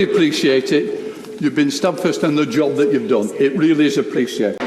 Appreciate it. You've been steadfast in the job that you've done. It really is appreciated.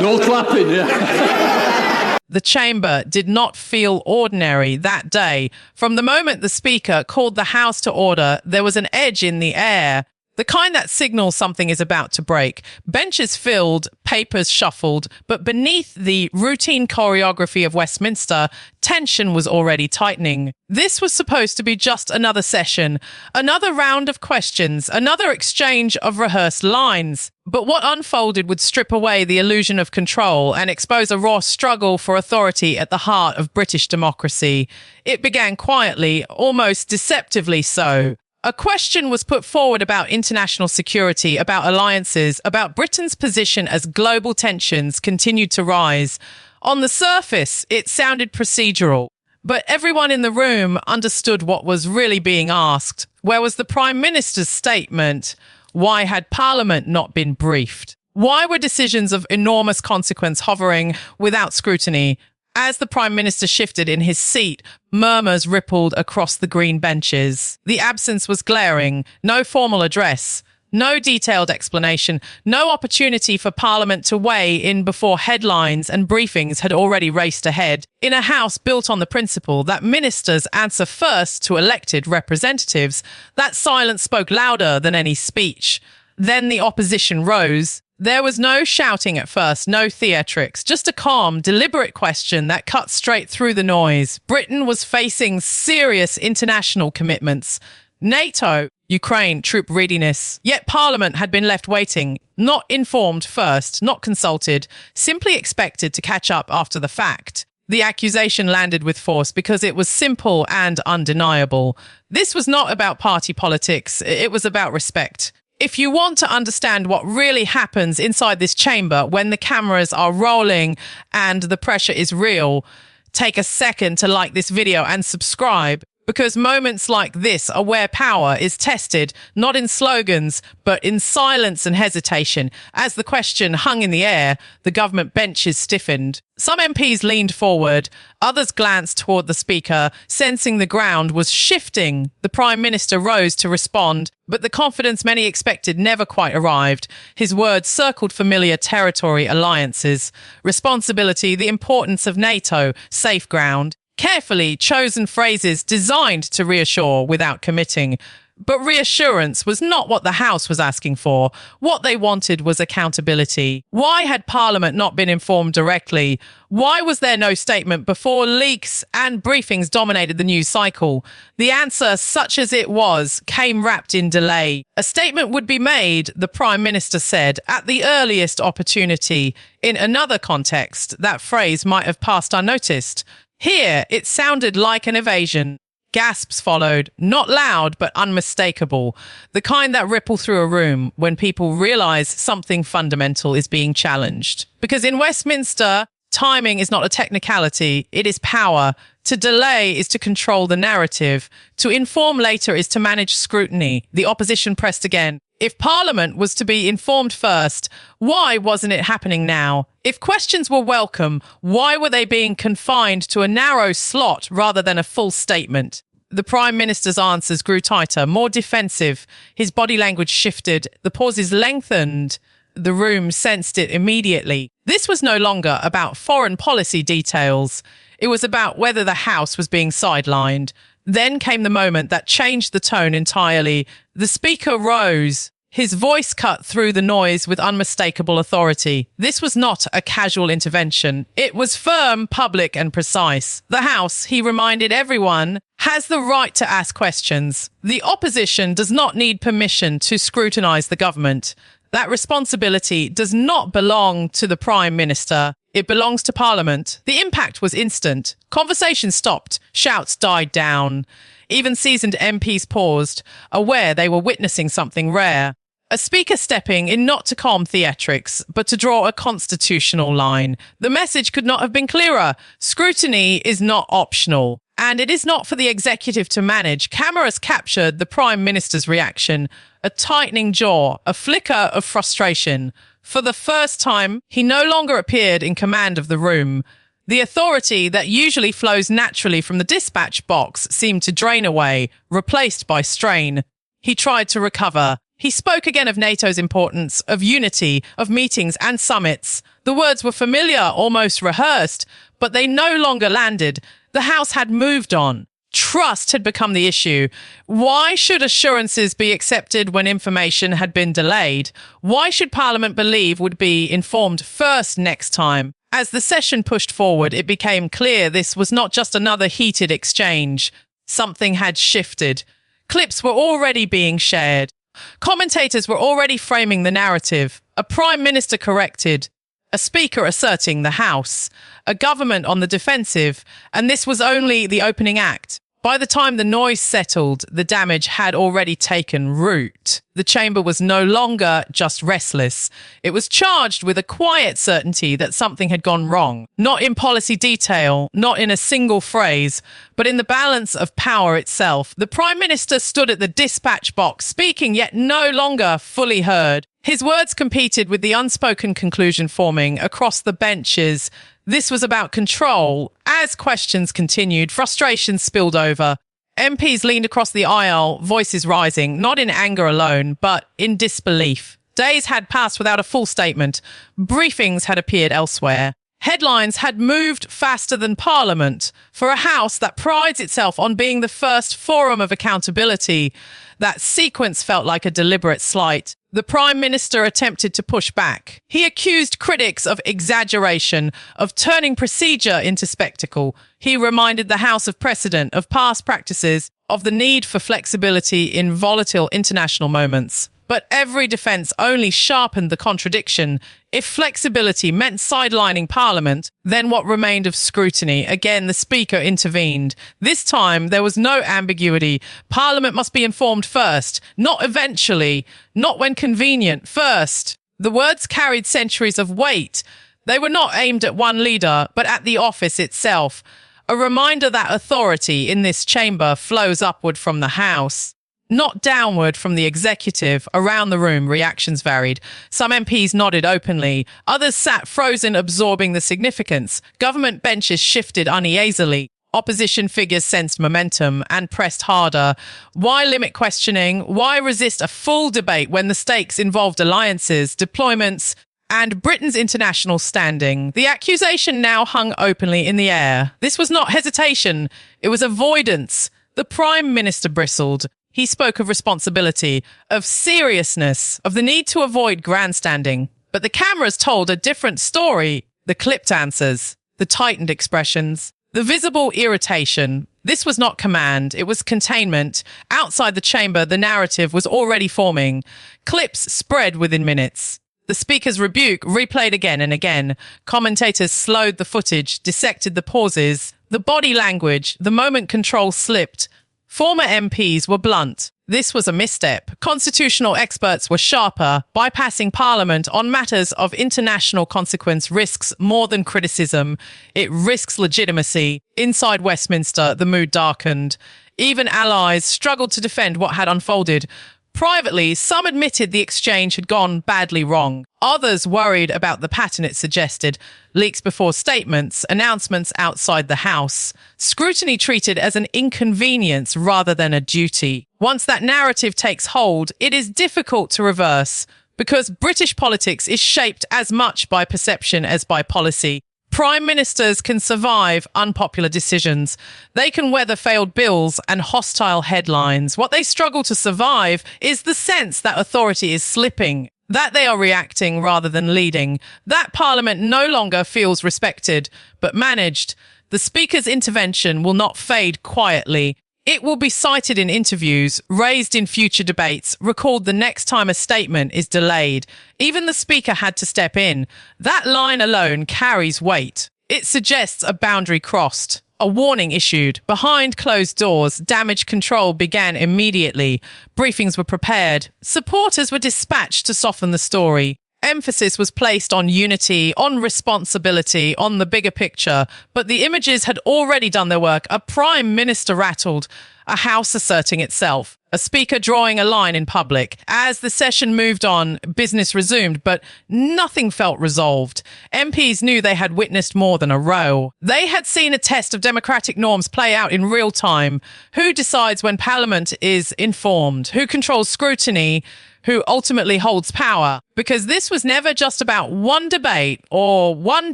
No clapping, yeah. The chamber did not feel ordinary that day. From the moment the Speaker called the House to order, there was an edge in the air, the kind that signals something is about to break. Benches filled, papers shuffled, but beneath the routine choreography of Westminster, tension was already tightening. This was supposed to be just another session, another round of questions, another exchange of rehearsed lines. But what unfolded would strip away the illusion of control and expose a raw struggle for authority at the heart of British democracy. It began quietly, almost deceptively so. A question was put forward about international security, about alliances, about Britain's position as global tensions continued to rise. On the surface, it sounded procedural, but everyone in the room understood what was really being asked. Where was the Prime Minister's statement? Why had Parliament not been briefed? Why were decisions of enormous consequence hovering without scrutiny? As the Prime Minister shifted in his seat, murmurs rippled across the green benches. The absence was glaring. No formal address, no detailed explanation, no opportunity for Parliament to weigh in before headlines and briefings had already raced ahead. In a House built on the principle that ministers answer first to elected representatives, that silence spoke louder than any speech. Then the opposition rose. There was no shouting at first, no theatrics, just a calm, deliberate question that cut straight through the noise. Britain was facing serious international commitments. NATO, Ukraine, troop readiness. Yet Parliament had been left waiting, not informed first, not consulted, simply expected to catch up after the fact. The accusation landed with force because it was simple and undeniable. This was not about party politics, it was about respect. If you want to understand what really happens inside this chamber when the cameras are rolling and the pressure is real, take a second to like this video and subscribe, because moments like this are where power is tested, not in slogans, but in silence and hesitation. As the question hung in the air, the government benches stiffened. Some MPs leaned forward, others glanced toward the Speaker, sensing the ground was shifting. The Prime Minister rose to respond, but the confidence many expected never quite arrived. His words circled familiar territory, alliances, responsibility, the importance of NATO, safe ground. Carefully chosen phrases designed to reassure without committing. But reassurance was not what the House was asking for. What they wanted was accountability. Why had Parliament not been informed directly? Why was there no statement before leaks and briefings dominated the news cycle? The answer, such as it was, came wrapped in delay. A statement would be made, the Prime Minister said, at the earliest opportunity. In another context, that phrase might have passed unnoticed. Here, it sounded like an evasion. Gasps followed, not loud, but unmistakable. The kind that ripple through a room when people realize something fundamental is being challenged. Because in Westminster, timing is not a technicality, it is power. To delay is to control the narrative. To inform later is to manage scrutiny. The opposition pressed again. If Parliament was to be informed first, why wasn't it happening now? If questions were welcome, why were they being confined to a narrow slot rather than a full statement? The Prime Minister's answers grew tighter, more defensive. His body language shifted. The pauses lengthened. The room sensed it immediately. This was no longer about foreign policy details. It was about whether the House was being sidelined. Then came the moment that changed the tone entirely. The Speaker rose. His voice cut through the noise with unmistakable authority. This was not a casual intervention. It was firm, public, and precise. The House, he reminded everyone, has the right to ask questions. The opposition does not need permission to scrutinise the government. That responsibility does not belong to the Prime Minister. It belongs to Parliament. The impact was instant. Conversation stopped. Shouts died down. Even seasoned MPs paused, aware they were witnessing something rare. A speaker stepping in not to calm theatrics, but to draw a constitutional line. The message could not have been clearer. Scrutiny is not optional, and it is not for the executive to manage. Cameras captured the Prime Minister's reaction. A tightening jaw, a flicker of frustration. For the first time, he no longer appeared in command of the room. The authority that usually flows naturally from the dispatch box seemed to drain away, replaced by strain. He tried to recover. He spoke again of NATO's importance, of unity, of meetings and summits. The words were familiar, almost rehearsed, but they no longer landed. The House had moved on. Trust had become the issue. Why should assurances be accepted when information had been delayed? Why should Parliament believe would be informed first next time? As the session pushed forward, it became clear this was not just another heated exchange. Something had shifted. Clips were already being shared. Commentators were already framing the narrative. A Prime Minister corrected, a Speaker asserting the House, a government on the defensive, and this was only the opening act. By the time the noise settled, the damage had already taken root. The chamber was no longer just restless. It was charged with a quiet certainty that something had gone wrong, not in policy detail, not in a single phrase, but in the balance of power itself. The Prime Minister stood at the dispatch box, speaking yet no longer fully heard. His words competed with the unspoken conclusion forming across the benches. This was about control. As questions continued, frustration spilled over. MPs leaned across the aisle, voices rising, not in anger alone, but in disbelief. Days had passed without a full statement. Briefings had appeared elsewhere. Headlines had moved faster than Parliament. For a House that prides itself on being the first forum of accountability, that sequence felt like a deliberate slight. The Prime Minister attempted to push back. He accused critics of exaggeration, of turning procedure into spectacle. He reminded the House of precedent, of past practices, of the need for flexibility in volatile international moments. But every defence only sharpened the contradiction. If flexibility meant sidelining Parliament, then what remained of scrutiny? Again, the Speaker intervened. This time, there was no ambiguity. Parliament must be informed first, not eventually, not when convenient, first. The words carried centuries of weight. They were not aimed at one leader, but at the office itself. A reminder that authority in this chamber flows upward from the House, not downward from the executive. Around the room, reactions varied. Some MPs nodded openly. Others sat frozen, absorbing the significance. Government benches shifted uneasily. Opposition figures sensed momentum and pressed harder. Why limit questioning? Why resist a full debate when the stakes involved alliances, deployments, and Britain's international standing? The accusation now hung openly in the air. This was not hesitation. It was avoidance. The Prime Minister bristled. He spoke of responsibility, of seriousness, of the need to avoid grandstanding. But the cameras told a different story. The clipped answers, the tightened expressions, the visible irritation. This was not command, it was containment. Outside the chamber, the narrative was already forming. Clips spread within minutes. The Speaker's rebuke replayed again and again. Commentators slowed the footage, dissected the pauses, the body language, the moment control slipped. Former MPs were blunt. This was a misstep. Constitutional experts were sharper. Bypassing Parliament on matters of international consequence risks more than criticism. It risks legitimacy. Inside Westminster, the mood darkened. Even allies struggled to defend what had unfolded. Privately, some admitted the exchange had gone badly wrong. Others worried about the pattern it suggested. Leaks before statements, announcements outside the House. Scrutiny treated as an inconvenience rather than a duty. Once that narrative takes hold, it is difficult to reverse, because British politics is shaped as much by perception as by policy. Prime Ministers can survive unpopular decisions. They can weather failed bills and hostile headlines. What they struggle to survive is the sense that authority is slipping, that they are reacting rather than leading, that Parliament no longer feels respected, but managed. The Speaker's intervention will not fade quietly. It will be cited in interviews, raised in future debates, recalled the next time a statement is delayed. Even the Speaker had to step in. That line alone carries weight. It suggests a boundary crossed, a warning issued. Behind closed doors, damage control began immediately. Briefings were prepared. Supporters were dispatched to soften the story. Emphasis was placed on unity, on responsibility, on the bigger picture, but the images had already done their work. A Prime Minister rattled, a House asserting itself. A speaker drawing a line in public. As the session moved on, business resumed, but nothing felt resolved. MPs knew they had witnessed more than a row. They had seen a test of democratic norms play out in real time. Who decides when Parliament is informed? Who controls scrutiny? Who ultimately holds power? Because this was never just about one debate or one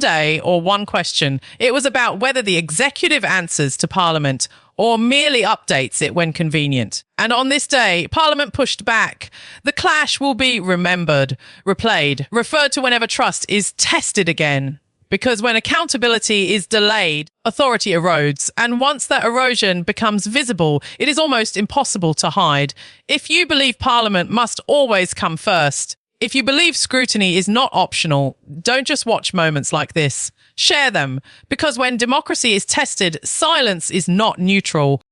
day or one question. It was about whether the executive answers to Parliament or merely updates it when convenient. And on this day, Parliament pushed back. The clash will be remembered, replayed, referred to whenever trust is tested again. Because when accountability is delayed, authority erodes. And once that erosion becomes visible, it is almost impossible to hide. If you believe Parliament must always come first, if you believe scrutiny is not optional, don't just watch moments like this. Share them. Because when democracy is tested, silence is not neutral.